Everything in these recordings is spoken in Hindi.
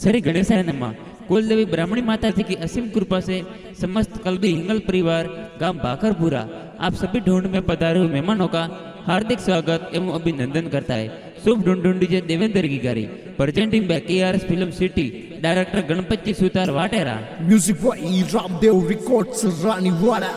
श्री गणेशायनम्मा कुलदेवी ब्राह्मणी माता जी की असीम कृपा से समस्त कलबी हिंगल परिवार गांव बाकरपुरा आप सभी ढूंढ में पधारे हुए मेहमानों का हार्दिक स्वागत एवं अभिनंदन करता है। शुभ ढूंढ DJ Devendra Gigari presenting by KRS film city director Ganpati Sutar Watera music by Ramdev records Raniwada.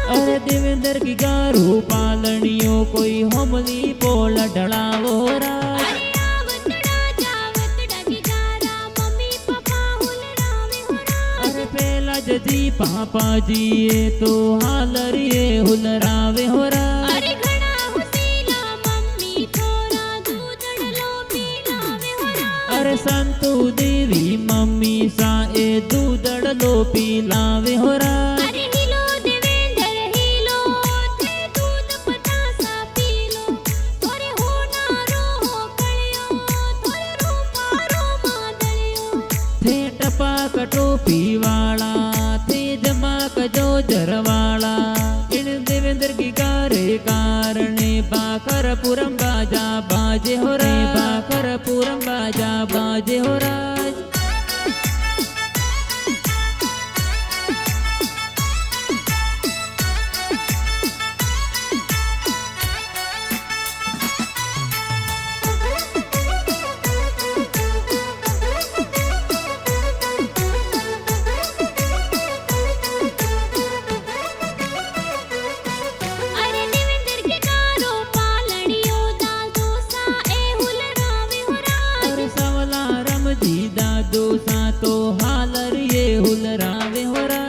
अरे देवेंद्र की गारू पालनियों कोई होमली बोल ढड़ावो रा। अरे पहला जजी पापा जी ये तो हालरिए हुलरावे हो रा। अरे संतू देवी मम्मी सा ए दूधड़ लो पीलावे हो रा। टोपी वाला थे जमाक जो जरवाला इन देवेंद्र की गारे कारणे बाकरपुरम बाजा बाजे हो रे बाकरपुरम बाजा बाजे हो राज। दोसा तो हालर ये हुलरावे हो रा।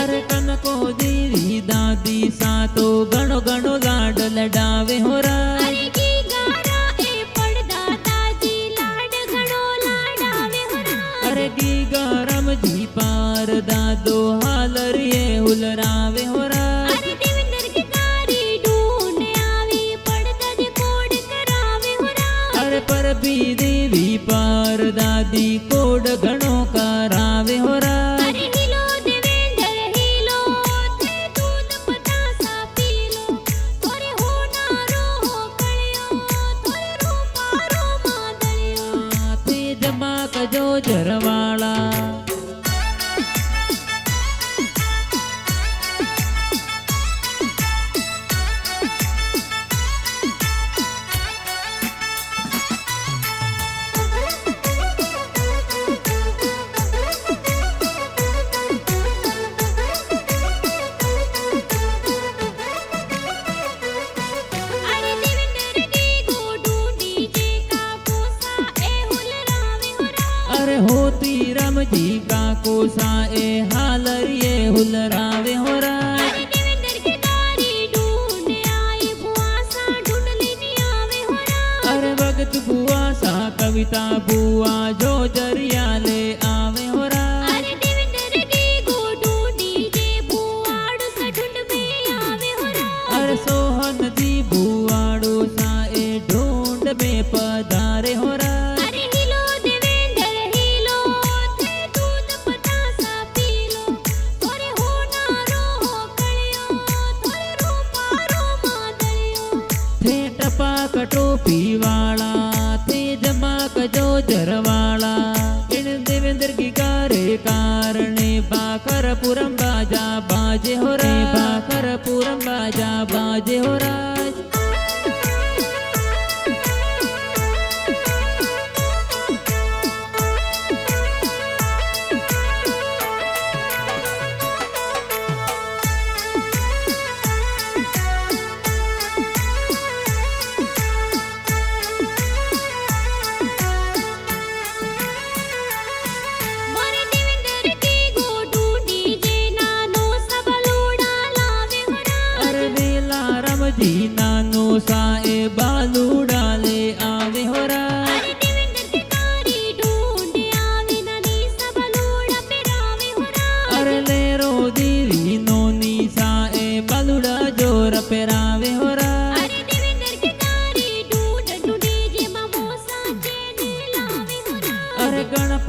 अरे कनको देवी दादी सा तो गणो गणो लाड लडावे हो रा। अरे की गरम जी पार दादो हालर ये हुलरावे हो रा। पर भी देवी पार दादी कोड घणो करावे हो रा। जमा कजो जरवाला होती राम जी का कोसा ए हालर ये हुलरावे हो रा। अरे भगत बुआ सा कविता बुआ जो जरिया ले आवे हो रा। अरे सोहन दी बुआड़ो सा ए ढूंढ में पधारे हो रा। टोपी वाला थे जमाक जो जरवाला इन देवेंद्र की गारे कारणे बाकरपुरम बाजा बाजे हो रे बाकरपुरम बाजा बाजे हो राज।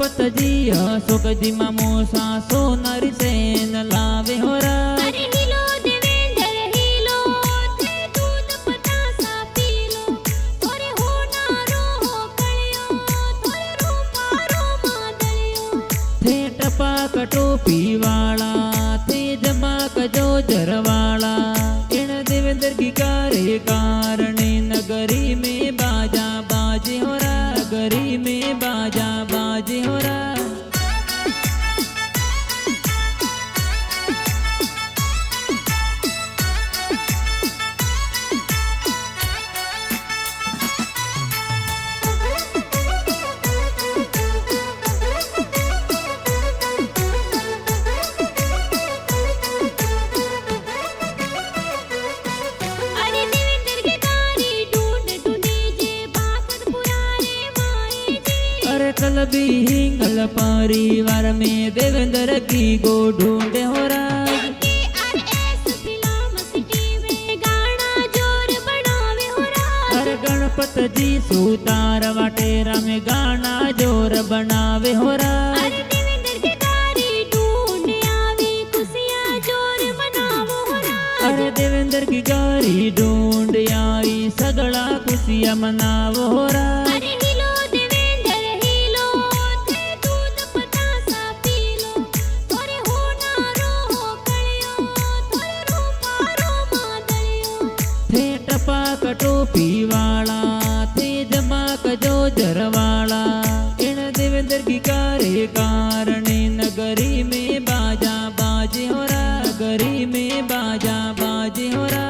गणपत जी अशोक जी मामोसा सोनारी सेन लावे होरा अरे हिलो देवेंद्र हिलो थे दूध पतासा पीलो थोरे होनारो हो कळ्यो थोरे रूपारो मादळ्यो थे टपाक टोपी वाला थे जमाक जो जरवाला इन देवेंद्र की कारे कारणे नगरी में बाजा बाजे होरा नगरी में बाजा बाजे होरा अरे देवेंद्र के कारी ढूंढ ढूंढी जे बाकर पुरारे माई जी अरे कल भी हिंगल परिवार में देवेंद्र की गो ढूंढे हो राज KRS फिल्म सिटी में गाना जोर बनावे हो राज अरे गणपत जी सुतार वाटेरा में गाना जोर बनावे हो राज अरे देवेंद्र के कारी ढूंढ आवी खुशियां जोर मनावो हो राज अरे देवेंद्र की गाड़ी ढूंढ आई सगड़ा खुशियां मनावो हो राज अरे हिलो देवेंद्र हिलो थे दूध पतासा पीलो थोरे होनारो हो कळ्यो थोरे रूपारो मादळ्यो थे टपाक टोपी वाला थे जमाक जो जरवाला इन देवेंद्र की कारे कारणे नगरी में बाजा बाजे हो रा नगरी में बाजा बाजे हो रा